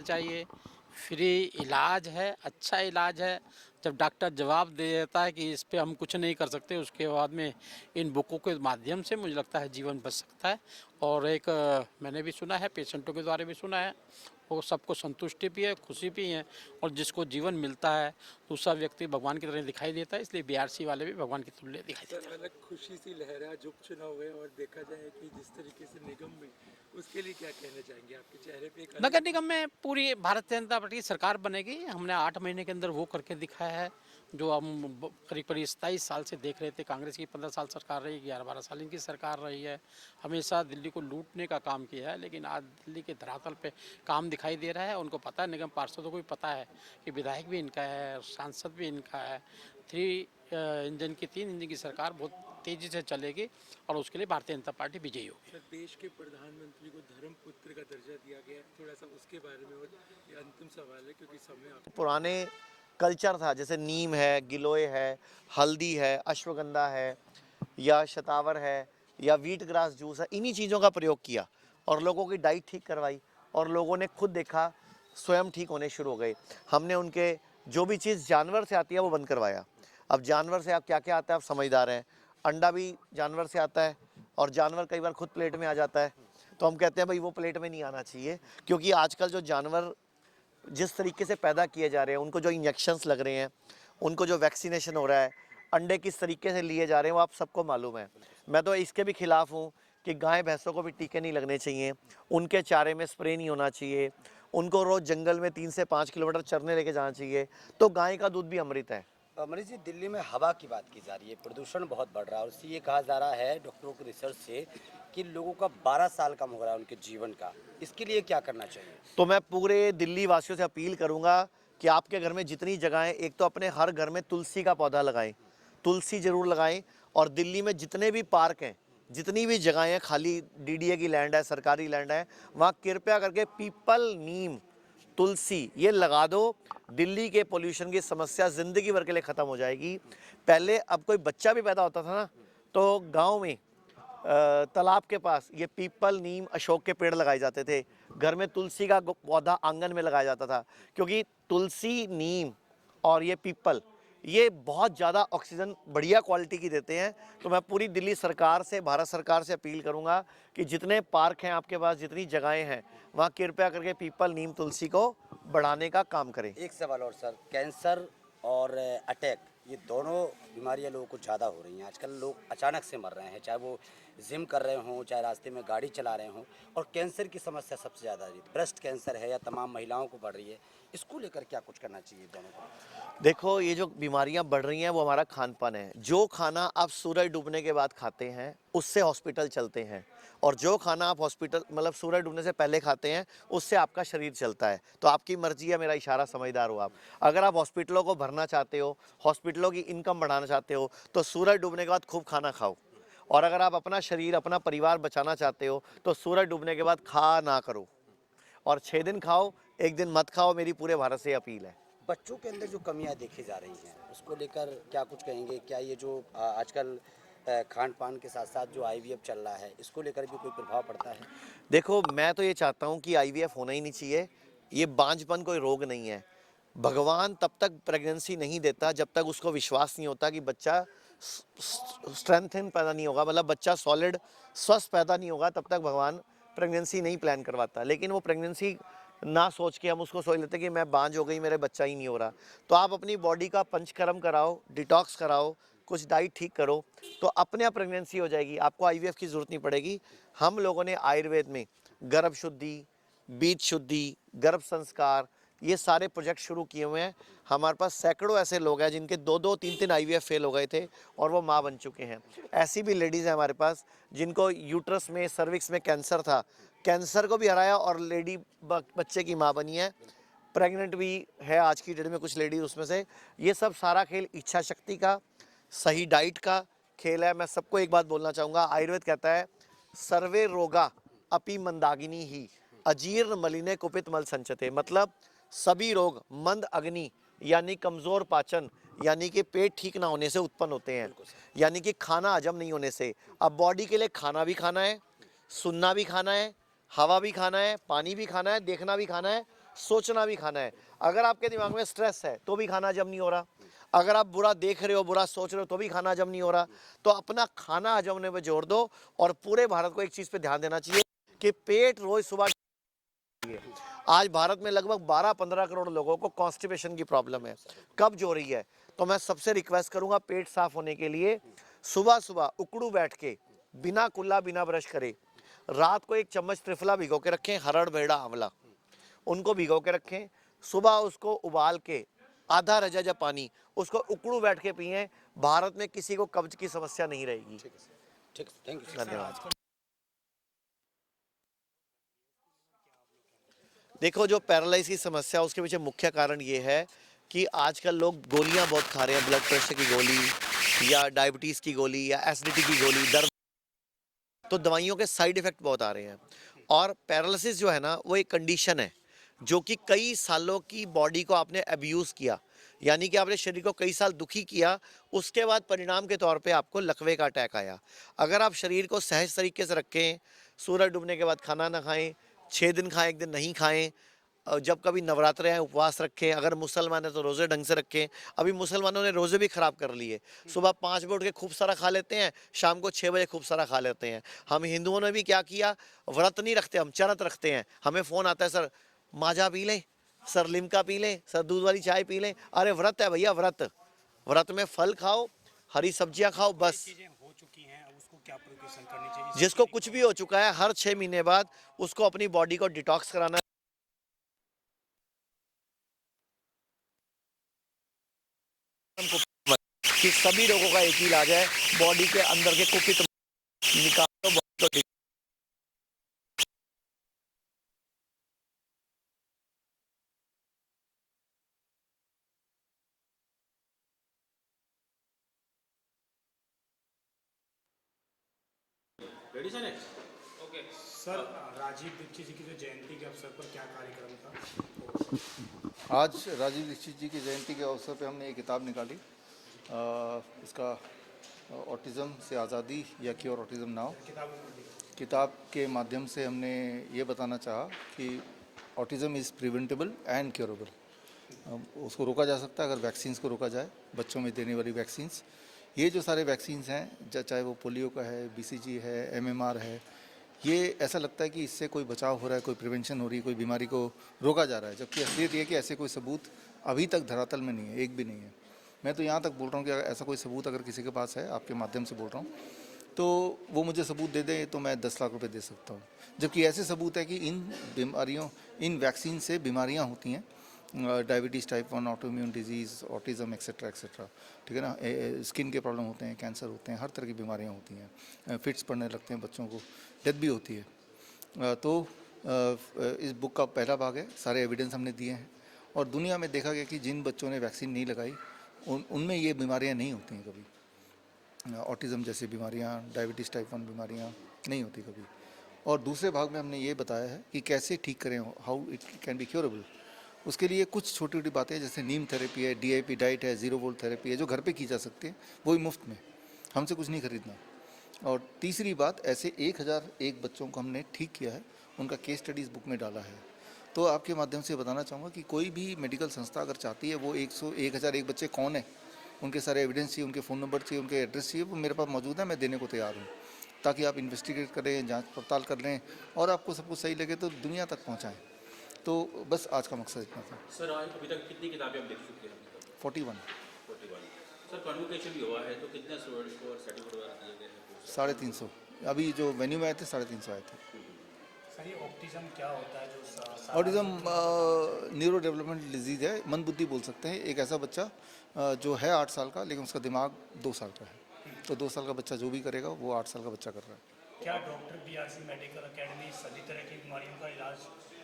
चाहिए। फ्री इलाज है, अच्छा इलाज है। जब डॉक्टर जवाब दे देता है कि इस पे हम कुछ नहीं कर सकते, उसके बाद में इन बुकों के माध्यम से मुझे लगता है जीवन बच सकता है। और एक मैंने भी सुना है, पेशेंटों के द्वारा भी सुना है, वो सबको संतुष्टि भी है, खुशी भी है। और जिसको जीवन मिलता है दूसरा व्यक्ति भगवान की तरह दिखाई देता है, इसलिए बीआरसी वाले भी भगवान की तुल्य दिखाई देते हैं। अलग खुशी सी लहरा जो चुनाव है, और देखा जाए कि जिस तरीके से निगम में, उसके लिए क्या कहना चाहेंगे? आपके चेहरे पे एक नगर अलग निगम में पूरी भारतीय जनता पार्टी की सरकार बनेगी। हमने 8 महीने के अंदर वो करके दिखाया है जो हम करीब करीब 27 साल से देख रहे थे। कांग्रेस की 15 साल सरकार रही, 11-12 साल इनकी सरकार रही है। हमेशा दिल्ली को लूटने का काम किया है, लेकिन आज दिल्ली के धरातल पे काम दिखाई दे रहा है। उनको पता है, निगम पार्षदों को भी पता है कि विधायक भी इनका है, सांसद भी इनका है। 3 इंजन की सरकार बहुत तेज़ी से चलेगी और उसके लिए भारतीय जनता पार्टी विजयी होगी। सर, देश के प्रधानमंत्री को धर्मपुत्र का दर्जा दिया गया है, थोड़ा सा उसके बारे में, और ये अंतिम सवाल है क्योंकि समय आप पुराने कल्चर था, जैसे नीम है, गिलोय है, हल्दी है, अश्वगंधा है, या शतावर है, या वीट ग्रास जूस है, इन्हीं चीज़ों का प्रयोग किया और लोगों की डाइट ठीक करवाई और लोगों ने खुद देखा स्वयं ठीक होने शुरू हो गए। हमने उनके जो भी चीज़ जानवर से आती है वो बंद करवाया। अब जानवर से आप क्या क्या आता है आप समझदार हैं। अंडा भी जानवर से आता है और जानवर कई बार खुद प्लेट में आ जाता है, तो हम कहते हैं भाई वो प्लेट में नहीं आना चाहिए, क्योंकि आजकल जो जानवर जिस तरीके से पैदा किए जा रहे हैं, उनको जो इंजेक्शंस लग रहे हैं, उनको जो वैक्सीनेशन हो रहा है, अंडे किस तरीके से लिए जा रहे हैं, वो आप सबको मालूम है। मैं तो इसके भी खिलाफ़ हूँ कि गाय भैंसों को भी टीके नहीं लगने चाहिए, उनके चारे में स्प्रे नहीं होना चाहिए, उनको रोज़ जंगल में 3 से 5 किलोमीटर चरने लेके जाना चाहिए। तो गाय का दूध भी अमृत है। मनीष जी, दिल्ली में हवा की बात की जा रही है, प्रदूषण बहुत बढ़ रहा है, और उससे ये कहा जा रहा है डॉक्टरों की रिसर्च से कि लोगों का 12 साल कम हो रहा है उनके जीवन का। इसके लिए क्या करना चाहिए? तो मैं पूरे दिल्ली वासियों से अपील करूंगा कि आपके घर में जितनी जगहें, एक तो अपने हर घर में तुलसी का पौधा लगाएं, तुलसी ज़रूर लगाएं। और दिल्ली में जितने भी पार्क हैं, जितनी भी जगहें हैं, खाली डीडीए की लैंड है, सरकारी लैंड है, वहाँ कृपया करके पीपल, नीम, तुलसी ये लगा दो। दिल्ली के पोल्यूशन की समस्या ज़िंदगी भर के लिए ख़त्म हो जाएगी। पहले अब कोई बच्चा भी पैदा होता था ना, तो गांव में तालाब के पास ये पीपल, नीम, अशोक के पेड़ लगाए जाते थे। घर में तुलसी का पौधा आंगन में लगाया जाता था, क्योंकि तुलसी, नीम और ये पीपल ये बहुत ज़्यादा ऑक्सीजन बढ़िया क्वालिटी की देते हैं। तो मैं पूरी दिल्ली सरकार से, भारत सरकार से अपील करूंगा कि जितने पार्क हैं आपके पास, जितनी जगहें हैं, वहाँ कृपया करके पीपल, नीम, तुलसी को बढ़ाने का काम करें। एक सवाल और सर, कैंसर और अटैक, ये दोनों बीमारियां लोगों को ज़्यादा हो रही हैं आजकल। लोग अचानक से मर रहे हैं, चाहे वो जिम कर रहे हों, चाहे रास्ते में गाड़ी चला रहे हों। और कैंसर की समस्या सबसे ज़्यादा है, ब्रेस्ट कैंसर है या तमाम महिलाओं को बढ़ रही है। इसको लेकर क्या कुछ करना चाहिए दोनों को? देखो, ये जो बीमारियां बढ़ रही हैं वो हमारा खान पान है। जो खाना आप सूरज डूबने के बाद खाते हैं उससे हॉस्पिटल चलते हैं, और जो खाना आप हॉस्पिटल मतलब सूरज डूबने से पहले खाते हैं उससे आपका शरीर चलता है। तो आपकी मर्जी है, मेरा इशारा समझदार हो आप। अगर आप हॉस्पिटलों को भरना चाहते हो, हॉस्पिटलों की इनकम बढ़ाना चाहते हो, तो सूरज डूबने के बाद खूब खाना खाओ। और अगर आप अपना शरीर, अपना परिवार बचाना चाहते हो, तो सूरज डूबने के बाद खा ना करो, और 6 दिन खाओ, 1 दिन मत खाओ। मेरी पूरे भारत से अपील है। बच्चों के अंदर जो कमियां देखी जा रही हैं, उसको लेकर क्या कुछ कहेंगे? क्या ये जो आजकल खान पान के साथ साथ जो आईवीएफ चल रहा है, इसको लेकर भी कोई प्रभाव पड़ता है? देखो, मैं तो ये चाहता हूँ कि आईवीएफ होना ही नहीं चाहिए। ये बांझपन कोई रोग नहीं है। भगवान तब तक प्रेगनेंसी नहीं देता जब तक उसको विश्वास नहीं होता कि बच्चा स्ट्रेंथन पैदा नहीं होगा, मतलब बच्चा सॉलिड स्वस्थ पैदा नहीं होगा, तब तक भगवान प्रेगनेंसी नहीं प्लान करवाता। लेकिन वो प्रेगनेंसी ना सोच के हम उसको सोच लेते कि मैं बांझ हो गई, मेरे बच्चा ही नहीं हो रहा। तो आप अपनी बॉडी का पंचकर्म कराओ, डिटॉक्स कराओ, कुछ डाइट ठीक करो, तो अपने आप प्रेगनेंसी हो जाएगी। आपको आईवीएफ की ज़रूरत नहीं पड़ेगी। हम लोगों ने आयुर्वेद में गर्भ शुद्धि, बीज शुद्धि, गर्भ संस्कार, ये सारे प्रोजेक्ट शुरू किए हुए हैं। हमारे पास सैकड़ों ऐसे लोग हैं जिनके 2-2, 3-3 आईवीएफ फेल हो गए थे और वो माँ बन चुके हैं। ऐसी भी लेडीज़ हैं हमारे पास जिनको यूट्रस में, सर्विक्स में कैंसर था, कैंसर को भी हराया और लेडी बच्चे की माँ बनी है। प्रेग्नेंट भी है आज की डेट में कुछ लेडीज उसमें से। ये सब सारा खेल इच्छा शक्ति का, सही डाइट का खेल है। मैं सबको एक बात बोलना चाहूँगा, आयुर्वेद कहता है सर्वे रोगा अपि मंदागिनी ही अजीर्ण मलिने कुपित मल संचते। मतलब सभी रोग मंद अग्नि यानी कमज़ोर पाचन, यानी कि पेट ठीक ना होने से उत्पन्न होते हैं, यानी कि खाना हजम नहीं होने से। अब बॉडी के लिए खाना भी खाना है, सुनना भी खाना है, हवा भी खाना है, पानी भी खाना है, देखना भी खाना है, सोचना भी खाना है। अगर आपके दिमाग में स्ट्रेस है तो भी खाना हजम नहीं हो रहा, अगर आप बुरा देख रहे हो, बुरा सोच रहे हो तो भी खाना हजम नहीं हो रहा। तो अपना खाना हजम होने पे जोर दो। और पूरे भारत को एक चीज़ पे ध्यान देना चाहिए कि पेट रोज सुबह, आज भारत में लगभग 12-15 करोड़ लोगों को कॉन्स्टिपेशन की प्रॉब्लम है, कब्ज हो रही है। तो मैं सबसे रिक्वेस्ट करूंगा पेट साफ होने के लिए सुबह सुबह उकड़ू बैठ के बिना कुल्ला बिना ब्रश करे रात को 1 चम्मच त्रिफला भिगो के रखें, हरड़ बेड़ा आंवला उनको भिगो के रखें, सुबह उसको उबाल के आधा रजा पानी उसको उकड़ू बैठ के पिएं। भारत में किसी को कब्ज की समस्या नहीं रहेगी। ठीक है, थैंक यू। धन्यवाद। देखो, जो पैरालाइसिस की समस्या उसके पीछे मुख्य कारण ये है कि आजकल लोग गोलियां बहुत खा रहे हैं, ब्लड प्रेशर की गोली या डायबिटीज़ की गोली या एसिडिटी की गोली, दर्द, तो दवाइयों के साइड इफ़ेक्ट बहुत आ रहे हैं। और पैरालिसिस जो है ना वो एक कंडीशन है जो कि कई सालों की बॉडी को आपने अब्यूज़ किया, यानी कि आपने शरीर को कई साल दुखी किया, उसके बाद परिणाम के तौर पे आपको लकवे का अटैक आया। अगर आप शरीर को सहज तरीके से रखें, सूरज डूबने के बाद खाना ना खाएं, 6 दिन खाएं, 1 दिन नहीं खाएं, जब कभी नवरात्र हैं उपवास रखें, अगर मुसलमान हैं तो रोज़े ढंग से रखें। अभी मुसलमानों ने रोज़े भी ख़राब कर लिए, सुबह 5 बजे उठ के खूब सारा खा लेते हैं, शाम को 6 बजे खूब सारा खा लेते हैं। हम हिंदुओं ने भी क्या किया, व्रत नहीं रखते, हम चरत रखते हैं। हमें फ़ोन आता है, सर माजा पी लें, सर लिमका पी लें, सर दूध वाली चाय पी लें। अरे व्रत है भैया, व्रत, व्रत में फल खाओ, हरी सब्जियां खाओ, बस। चीजें हो चुकी हैं, अब उसको क्या प्रिकॉशन करनी चाहिए? जिसको कुछ भी हो चुका है हर 6 महीने बाद उसको अपनी बॉडी को डिटॉक्स कराना है। कि सभी रोगों का एक ही इलाज है, बॉडी के अंदर के कुपित निकालो, बॉडी को ठीक। सर, राजीव दीक्षित जी की जो जयंती के अवसर पर क्या कार्यक्रम था? आज राजीव दीक्षित जी की जयंती के अवसर पे हमने एक किताब निकाली, इसका ऑटिज़म से आज़ादी या क्योर ऑटिज़म नाउ। किताब के माध्यम से हमने ये बताना चाहा कि autism is preventable and curable. उसको रोका जा सकता है अगर वैक्सीन्स को रोका जाए, बच्चों में देने वाली वैक्सीन्स। ये जो सारे वैक्सीन्स हैं, चाहे वो पोलियो का है, BCG है, MMR है, ये ऐसा लगता है कि इससे कोई बचाव हो रहा है, कोई प्रिवेंशन हो रही है, कोई बीमारी को रोका जा रहा है, जबकि असलियत ये है कि ऐसे कोई सबूत अभी तक धरातल में नहीं है, एक भी नहीं है। मैं तो यहाँ तक बोल रहा हूँ कि अगर ऐसा कोई सबूत अगर किसी के पास है, आपके माध्यम से बोल रहा हूँ, तो वो मुझे सबूत दे दे तो मैं 10 लाख रुपए दे सकता हूँ। जबकि ऐसे सबूत है कि इन बीमारियों, इन वैक्सीन से बीमारियाँ होती हैं, diabetes type 1, autoimmune disease, autism etcetera etcetera, ठीक है ना। स्किन के प्रॉब्लम होते हैं, कैंसर होते हैं, हर तरह की बीमारियाँ होती हैं, फिट्स पड़ने लगते हैं बच्चों को, डेथ भी होती है। तो इस बुक का पहला भाग है, सारे एविडेंस हमने दिए हैं और दुनिया में देखा गया कि जिन बच्चों ने वैक्सीन नहीं लगाई उनमें ये बीमारियाँ नहीं होती हैं कभी। ऑटिज़म जैसी बीमारियाँ, डायबिटीज़ टाइप 1 बीमारियाँ नहीं होती कभी। और दूसरे भाग में हमने ये बताया है कि कैसे ठीक करें, how it can be curable. उसके लिए कुछ छोटी छोटी बातें जैसे नीम थेरेपी है, DIP डाइट है, 0 वोल्ट थेरेपी है, जो घर पे की जा सकती है, वो भी मुफ्त में, हमसे कुछ नहीं खरीदना। और तीसरी बात, ऐसे 1001 बच्चों को हमने ठीक किया है, उनका केस स्टडी इस बुक में डाला है। तो आपके माध्यम से बताना चाहूँगा कि कोई भी मेडिकल संस्था अगर चाहती है, वो 1001 बच्चे कौन है, उनके सारे एविडेंस चाहिए, उनके फ़ोन नंबर चाहिए, उनके एड्रेस चाहिए, वो मेरे पास मौजूद है, मैं देने को तैयार हूँ, ताकि आप इन्वेस्टिगेट करें, जांच पड़ताल कर लें और आपको सब कुछ सही लगे तो दुनिया तक पहुँचाएँ। तो बस आज का मकसद इतना था। सर, आज अभी तक कितनी किताबें आप लिख चुके हैं? 41। सर, कन्वोकेशन भी हुआ है तो कितने स्टूडेंट्स को सर्टिफिकेट वगैरह दिए गए हैं? 350। अभी जो वेन्यू में आए थे 350 आए थे। सर, ये ऑटिज्म क्या होता है? जो ऑटिज़म न्यूरो डेवलपमेंटल डिजीज़ है, मंद बुद्धि बोल सकते हैं। एक ऐसा बच्चा जो है 8 साल का, लेकिन उसका दिमाग 2 साल का है। तो 2 साल का बच्चा जो भी करेगा वो 8 साल का बच्चा कर रहा है। क्या डॉक्टर BRC मेडिकल एकेडमी सभी तरह की बीमारियों का इलाज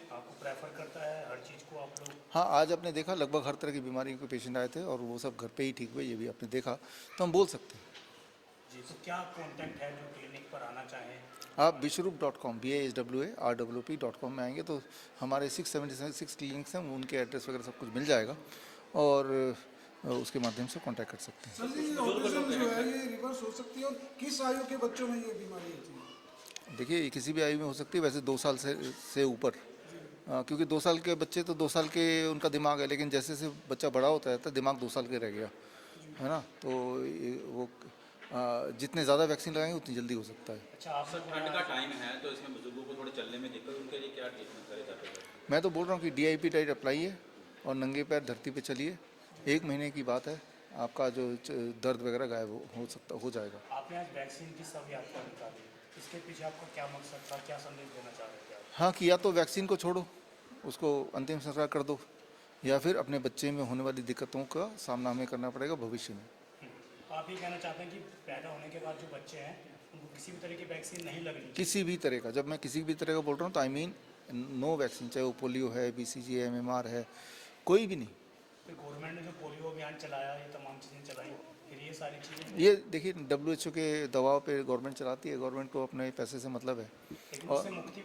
आपको प्रेफर करता है? हर चीज़ को आप लोग? हाँ, आज आपने देखा लगभग हर तरह की बीमारी के पेशेंट आए थे और वो सब घर पे ही ठीक हुए, ये भी आपने देखा, तो हम बोल सकते हैं। जी, तो क्या कॉन्टैक्ट है जो क्लिनिक पर आना चाहें? आप Vishwaroop.com BISWAROOP.com में आएंगे तो हमारे 676 क्लिनिक्स हैं, उनके एड्रेस वगैरह सब कुछ मिल जाएगा और उसके माध्यम से कांटेक्ट कर सकते हैं। सर जी, ऑटिज्म जो है ये रिवर्स हो सकती है और किस आयु के बच्चों में ये बीमारी होती है? देखिए, ये किसी भी आयु में हो सकती है, वैसे 2 साल से ऊपर क्योंकि 2 साल के बच्चे तो 2 साल के उनका दिमाग है, लेकिन जैसे जैसे बच्चा बड़ा होता है तो दिमाग 2 साल के रह गया है ना। तो वो जितने ज़्यादा वैक्सीन लगाएंगे उतनी जल्दी हो सकता है। अच्छा, आप सर ठंड का टाइम है तो इसमें बुजुर्गों को थोड़े चलने में दिक्कत, उनके लिए क्या ट्रीटमेंट करे जाते हैं? मैं तो बोल रहा हूँ कि DIP डाइट अप्लाई है और नंगे पैर धरती पे चलिए, 1 महीने की बात है, आपका जो दर्द वगैरह गायब हो जाएगा। आपने आज वैक्सीन की सब यात्रा निकाली, इसके पीछे आपका क्या मकसद था, क्या संदेश देना चाह रहे थे आप? हाँ, कि या तो वैक्सीन को छोड़ो, उसको अंतिम संस्कार कर दो, या फिर अपने बच्चे में होने वाली दिक्कतों का सामना हमें करना पड़ेगा भविष्य में। आप ये कहना चाहते हैं कि पैदा होने के बाद जो बच्चे हैं उनको किसी भी तरह की वैक्सीन नहीं लगनी चाहिए? किसी भी तरह का, जब मैं किसी भी तरह का बोल रहा हूँ तो आई मीन नो वैक्सीन, चाहे वो पोलियो है, BCG है, MMR है, कोई भी नहीं। फिर गवर्नमेंट ने जो पोलियो अभियान चलाया, ये तमाम चीज़ें चलाई, फिर ये सारी चीज़ें, ये देखिए WHO के दबाव पे गवर्नमेंट चलाती है, गवर्नमेंट को अपने पैसे से मतलब है। लेकिन और उससे मुक्ति भी